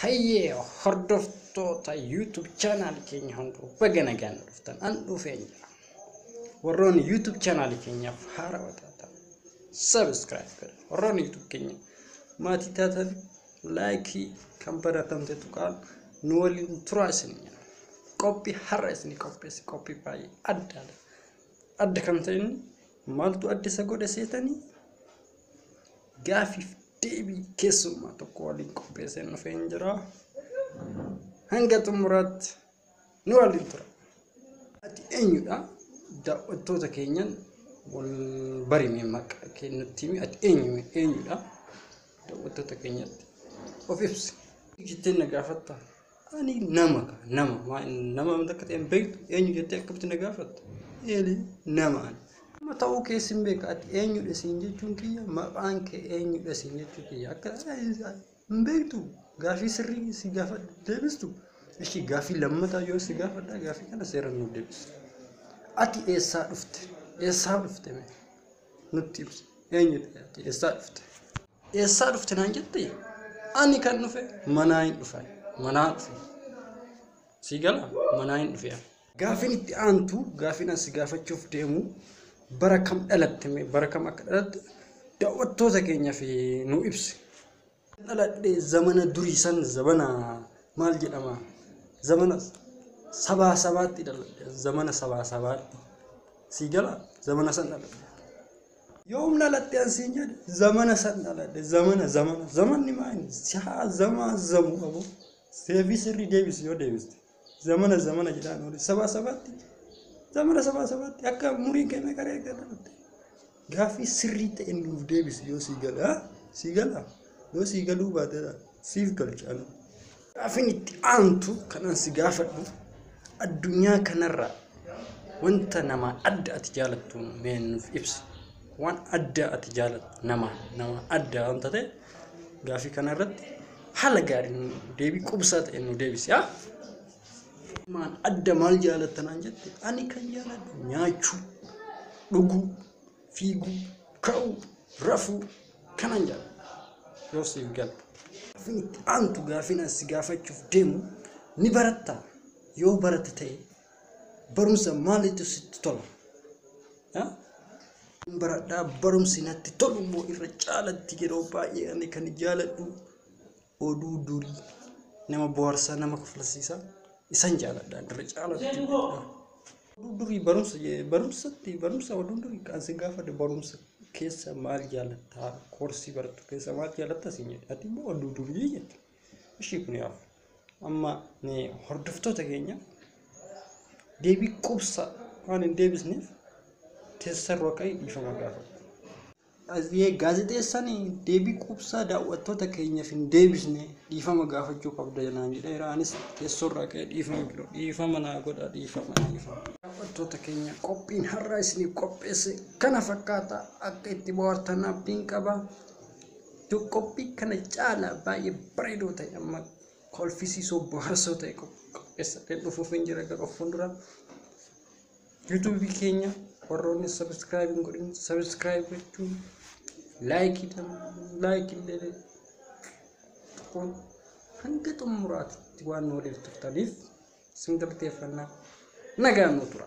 Hayyee hordoftoota YouTube channel keenya hunduu baga nagaan dhuftan an dhufeen jira. Warroonni YouTube channel keenyaaf haarawaa taatan subscribe godhaa. Warroonni YouTube keenya maatii taatan like kan baratamte tuqaan nu waliin turaa isiniin. Qophii har'a isinii qopheesse qophii baay'ee addaadha. Adda kan ta'in maaltu adda isa godhe seetanii gaafiif deebii keessummaa tokko waliin qopheessee dhufeen jira. Hanga xumuraatti nu waliin tura. Ati eenyudha? Daawwattoota keenyan wal barimee maqaa kennutti himi. Ati eenyudha? Daawwattoota keenyatti of ibsi. Jettee na gaafatta. Ani nama akka ta'e beektu eenyu jettee akkamitti na gaafatta? Nama ta'uu keessin beeka. Ati eenyudha siin jechuun kiyya maqaan kee eenyudha siin jechuun kiyya akka hin beektu gaafii sirrii si gaafadha deebistu. Ishi gaafii lammataa yoo si gaafadha gaafii kana seeraan nu deebistu. Ati eessaa dhufte? Eessaa dhufte mee? Nutti ibsi. Eenyudha ati eessaa dhufte? Eessaa dhufte naan jettee? Ani kan dhufe manaa hin dhufan. Manaa dhufe. Si gala manaa hin dhufe. Gaafiin itti aantu gaafiin as gaafachuuf deemu bara kam dhalatte mee? Bara kam akka dhalatte daawwattoota keenyaaf nu ibsi. Dhaladhee zamana durii san zamana maal jedhama? Zamana sabaatti dhaladhe. Zamana sabaatti. Si gala zamana san dhaladhe. Yoom dhalatte ansiin jedhe zamana san dhaladhe. Zamanni maali? Sihaa zamu qabu. Seefi sirrii deebisi yoo deebiste. Zamana jedhaan oli sabaatti. Zamana sabaatti akka muriin kennee qaree gadhaate. Gaafii sirrii ta'e nuuf deebisi yoo si gala. Si gala. Yoo si galuu baatedha. Siif galchaan. Gaafiin itti aantu kanan si gaafadhu addunyaa kanarra wanta nama adda ati jaalattu mee nuuf ibsi. Waan adda ati jaalattu nama adda wanta ta'e gaafii kanarratti haala gaariin deebii qubsaa ta'e nu deebisi. Maan adda maal jaalattanaan jette? Ani kan jaaladhu nyaachuu, dhuguu, fiiguu, ka'uu, rafuu kanan jaaladhu. Yoo siif galu. Gaafiin itti aantu gaafiin as gaafachuuf deemu ni baratta. Yoo barate ta'e barumsa maalitu sitti tola? Baradhaa barumsi natti tolu immoo irra caalatti yeroo baay'ee ani kan jaaladhu oduu durii nama bohaarsaa nama kofalsiisaa isan jaaladha irra caalatti. Oduu durii barumsa oduu durii kan si gaafadhe barumsa keessa maal jaalatta? Koorsii barattu keessa maal jaalatta siin jedhe. Ati immoo oduu durii jette. Ishii kun yaaf amma hordoftoota keenya deebii qubsaa waan hin deebisneef teessarroo ka'ee dhiifama gaafadha. Asii gaazexeessaan deebii qubsaa daawwattoota keenyaaf hin deebisne dhiifama gaafachuu qabda naan jedheera. Anis teessorraa ka'ee dhiifama naa godha dhiifama. Daawwattoota keenya qophiin har'aa isiniif qopheesse kana fakkaata akka itti bohaartan abdiin qaba. Qophii kana caalaa baay'ee bareedoo ta'e amma kolfisiisoo bohaarsoo ta'e qopheessatee dhufuuf hin jira gara fuuldura. YouTube keenya warroonni subscribe godhin subscribe gochuun like illee hanga xumuraatti waan waliif turtaniif isin galateeffannaa nagaan nu tura.